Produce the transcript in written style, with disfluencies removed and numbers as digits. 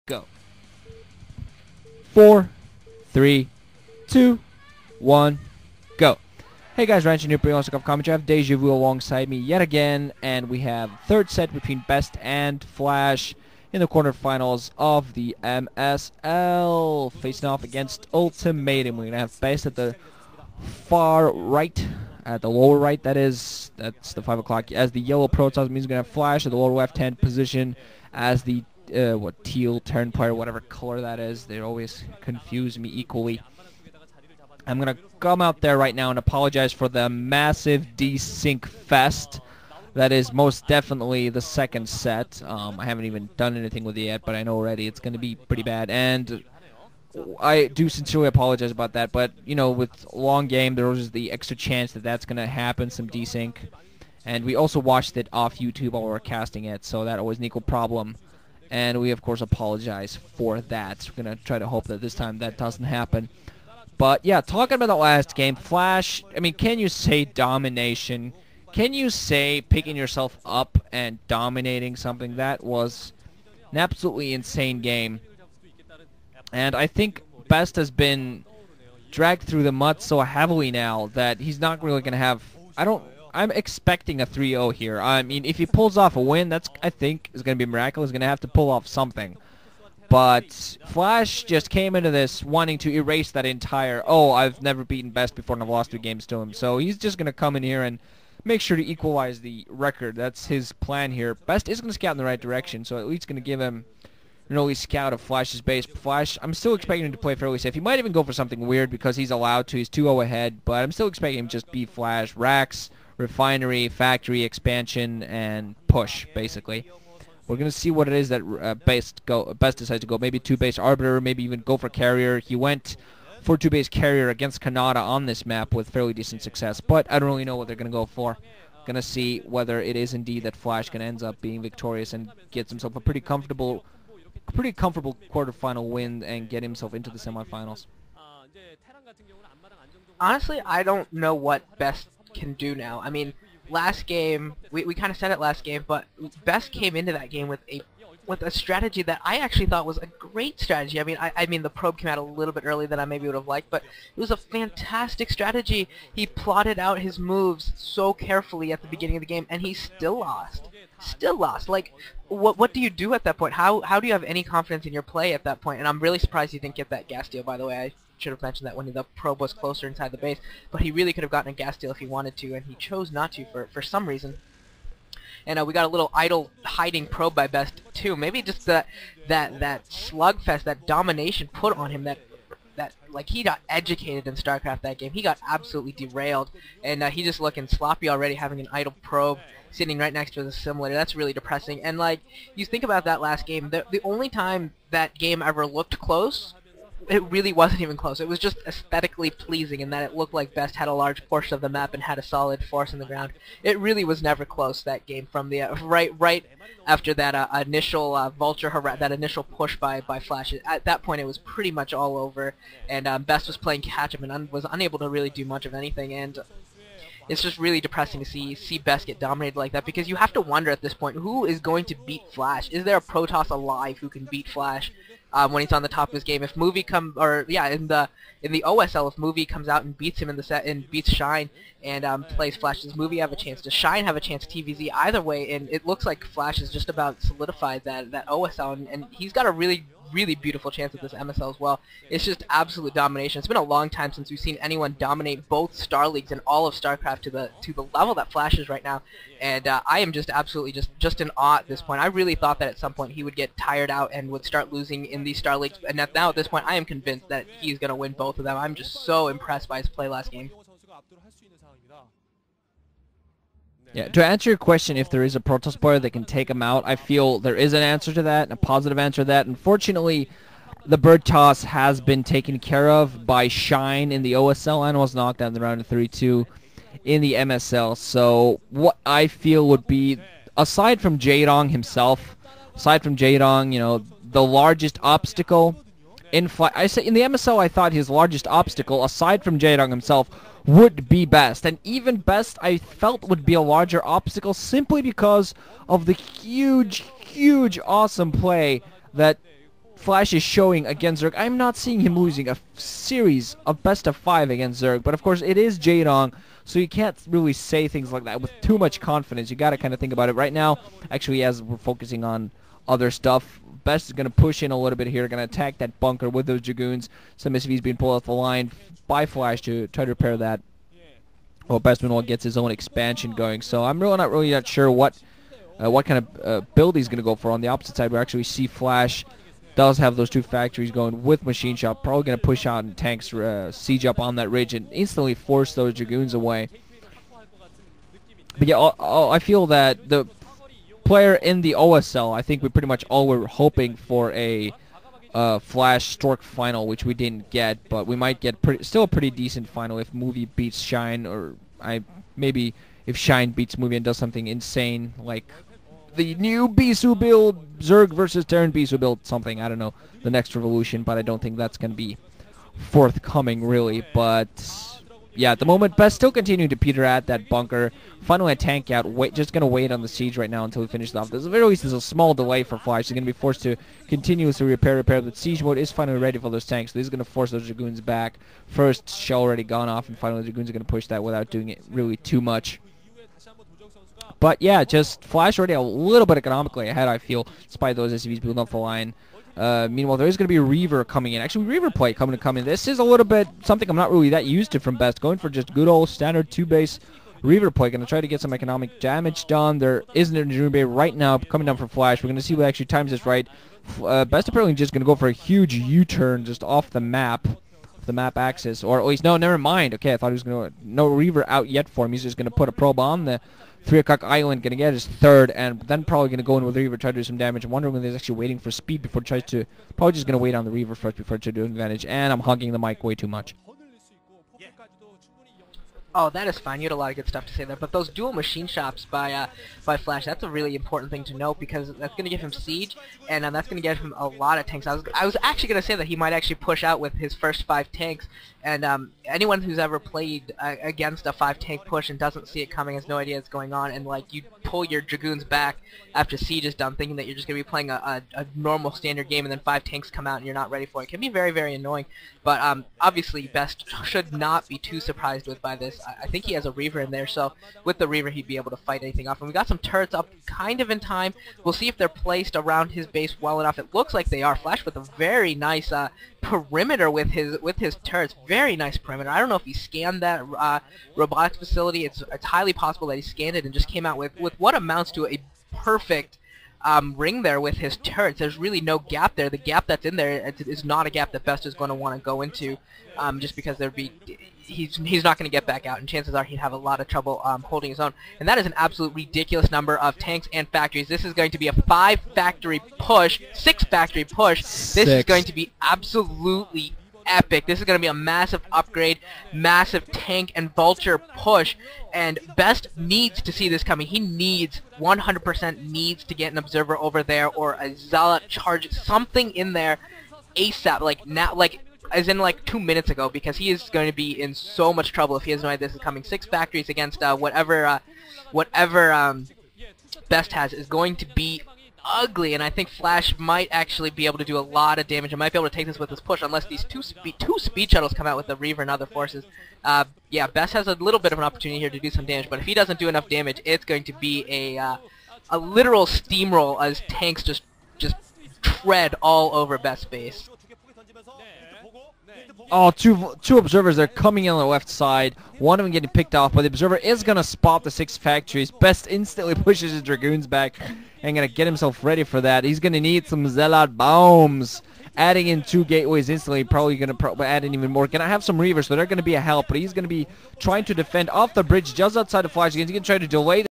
Go. 4, 3, 2, 1, go. Hey guys, Ranch and New Pre-Launch of Commentary. I have Deja Vu alongside me yet again, and we have third set between BeSt and Flash in the quarterfinals of the MSL, facing off against Ultimatum. We're gonna have BeSt at the far right, at the lower right. That's the 5 o'clock. As the yellow protoss means we're gonna have Flash at the lower left-hand position as the teal terran player, whatever color that is. They always confuse me equally. I'm going to come out there right now and apologize for the massive desync fest that is most definitely the second set. I haven't even done anything with it yet, but I know already it's going to be pretty bad. And I do sincerely apologize about that, but, you know, with long game, there was the extra chance that that's going to happen, some desync. And we also watched it off YouTube while we were casting it, so that was an equal problem. And we, of course, apologize for that. We're going to try to hope that this time that doesn't happen. But, yeah, talking about the last game, Flash, I mean, can you say domination? Can you say picking yourself up and dominating something? That was an absolutely insane game. And I think BeSt has been dragged through the mud so heavily now that he's not really going to have... I'm expecting a 3-0 here. I mean, if he pulls off a win, that's, I think, is going to be miraculous. He's going to have to pull off something. But Flash just came into this wanting to erase that entire, oh, I've never beaten BeSt before and I've lost 2 games to him. So he's just going to come in here and make sure to equalize the record. That's his plan here. BeSt is going to scout in the right direction, so at least going to give him an early scout of Flash's base. Flash, I'm still expecting him to play fairly safe. He might even go for something weird because he's allowed to. He's 2-0 ahead, but I'm still expecting him to just beat Flash. Racks, refinery, factory, expansion, and push, basically. We're going to see what it is that BeSt decides to go. Maybe 2-base arbiter, maybe even go for carrier. He went for 2-base carrier against Kanata on this map with fairly decent success, but I don't really know what they're going to go for. Going to see whether it is indeed that Flash can end up being victorious and gets himself a pretty comfortable quarterfinal win and get himself into the semifinals. Honestly, I don't know what BeSt can do now. I mean, last game, we kind of said it last game, but BeSt came into that game with a strategy that I actually thought was a great strategy. I mean the probe came out a little bit early than I maybe would have liked, but it was a fantastic strategy. He plotted out his moves so carefully at the beginning of the game, and he still lost. Still lost. Like, what do you do at that point? How do you have any confidence in your play at that point? And I'm really surprised he didn't get that gas deal, by the way. I should have mentioned that when the probe was closer inside the base, but he really could have gotten a gas deal if he wanted to, and he chose not to for some reason. And we got a little idle hiding probe by BeSt too. Maybe just that slugfest, that domination put on him, that like he got educated in StarCraft that game. He got absolutely derailed, and he's just looking sloppy already, having an idle probe sitting right next to his assimilator. That's really depressing. And like, you think about that last game, the only time that game ever looked close, it really wasn't even close. It was just aesthetically pleasing in that it looked like BeSt had a large portion of the map and had a solid force in the ground. It really was never close, that game, from the right after that initial that initial push by Flash. At that point, it was pretty much all over, and BeSt was playing catch-up and was unable to really do much of anything. And it's just really depressing to see BeSt get dominated like that, because you have to wonder at this point, who is going to beat Flash? Is there a Protoss alive who can beat Flash when he's on the top of his game? If Movie in the OSL, if Movie comes out and beats him in the set and beats Shine and plays Flash, does Movie have a chance? Does Shine have a chance? TVZ? Either way, and it looks like Flash has just about solidified that OSL, and he's got a really beautiful chance at this MSL as well. It's just absolute domination. It's been a long time since we've seen anyone dominate both Star Leagues and all of StarCraft to the level that Flash is right now. And I am just absolutely just in awe at this point. I really thought that at some point he would get tired out and would start losing in these Star Leagues. And now at this point, I am convinced that he's going to win both of them. I'm just so impressed by his play last game. Yeah, to answer your question, if there is a Protoss player that can take him out, I feel there is an answer to that, a positive answer to that. Unfortunately, the bird toss has been taken care of by Shine in the OSL and was knocked out in the round of 32 in the MSL. So what I feel would be, aside from Jaedong himself, you know, the largest obstacle in the MSL, I thought his largest obstacle, aside from Jaedong himself, would be BeSt, and even BeSt I felt would be a larger obstacle simply because of the huge awesome play that Flash is showing against Zerg, I'm not seeing him losing a series of best of 5 against Zerg. But of course, it is Jaedong, so you can't really say things like that with too much confidence. You got to kind of think about it right now. Actually, as we're focusing on other stuff, BeSt is going to push in a little bit here, going to attack that bunker with those Dragoons. Some SCVs being pulled off the line by Flash to try to repair that. Well, BeSt meanwhile gets his own expansion going. So I'm really not sure what kind of build he's going to go for. On the opposite side, we actually see Flash does have those 2 factories going with Machine Shop. Probably going to push out and tanks siege up on that ridge and instantly force those Dragoons away. But yeah, I feel that the player in the OSL, I think we pretty much all were hoping for a Flash Stork final, which we didn't get, but we might get still a pretty decent final if Movie beats Shine, or maybe if Shine beats Movie and does something insane like the new BeSt build, Zerg versus Terran BeSt build, something, I don't know, the next revolution, but I don't think that's going to be forthcoming really. But yeah, at the moment, BeSt still continuing to peter at that bunker. Finally a tank out, just going to wait on the siege right now until we finish it off. There's at least a small delay for Flash. He's going to be forced to continuously repair. The siege mode is finally ready for those tanks, so this is going to force those Dragoons back. First shell already gone off, and finally the Dragoons are going to push that without doing it really too much. But yeah, just Flash already a little bit economically ahead, I feel, despite those SCVs building up the line. Meanwhile, there is going to be a Reaver coming in. Actually, Reaver play coming in. This is a little bit something I'm not really that used to from BeSt. Going for just good old standard 2-base Reaver play. Going to try to get some economic damage done. There isn't a Dragoon Bay right now coming down for Flash. We're going to see what actually times this right. BeSt apparently just going to go for a huge U-turn just off the map. The map axis, or at least, no, never mind. Okay, I thought he was going to, no Reaver out yet for him. He's just going to put a probe on the 3 o'clock island, going to get his 3rd, and then probably going to go in with Reaver, try to do some damage. I'm wondering when he's actually waiting for speed before he tries to, probably just going to wait on the Reaver first before to do advantage, and I'm hogging the mic way too much. Oh, that is fine. You had a lot of good stuff to say there. But those dual machine shops by Flash, that's a really important thing to note, because that's going to give him siege, and that's going to get him a lot of tanks. I was actually going to say that he might actually push out with his first 5 tanks, and anyone who's ever played against a 5-tank push and doesn't see it coming has no idea what's going on, and like you pull your Dragoons back after siege is done, thinking that you're just going to be playing a normal standard game, and then 5 tanks come out and you're not ready for it. It can be very, very annoying. But obviously, BeSt should not be too surprised by this. I think he has a Reaver in there, so with the Reaver he'd be able to fight anything off. And we got some turrets up kind of in time. We'll see if they're placed around his base well enough. It looks like they are. Flash with a very nice perimeter with his turrets. Very nice perimeter. I don't know if he scanned that robotics facility. It's highly possible that he scanned it and just came out with what amounts to a perfect ring there with his turrets. There's really no gap there. The gap that's in there is not a gap that BeSt is going to want to go into, just because he's not going to get back out, and chances are he'd have a lot of trouble holding his own. And that is an absolute ridiculous number of tanks and factories. This is going to be a 5-factory push, 6-factory push. This is going to be absolutely epic. This is going to be a massive upgrade, massive tank and vulture push, and BeSt needs to see this coming. He needs, 100% needs to get an observer over there, or a zealot charge, something in there ASAP, like now, like as in like 2 minutes ago, because he is going to be in so much trouble if he has no idea this is coming. 6 factories against whatever BeSt has is going to be ugly, and I think Flash might actually be able to do a lot of damage and might be able to take this with his push, unless these two speed shuttles come out with the Reaver and other forces. Yeah, BeSt has a little bit of an opportunity here to do some damage, but if he doesn't do enough damage, it's going to be a literal steamroll as tanks just tread all over BeSt's base. Oh, two observers, they're coming in on the left side. One of them getting picked off, but the observer is going to spot the 6 factories. BeSt instantly pushes his Dragoons back and going to get himself ready for that. He's going to need some Zealot bombs. Adding in 2 gateways instantly, probably going to add in even more. Going to have some Reavers, so they're going to be a help, but he's going to be trying to defend off the bridge just outside of Flash. He's going to try to delay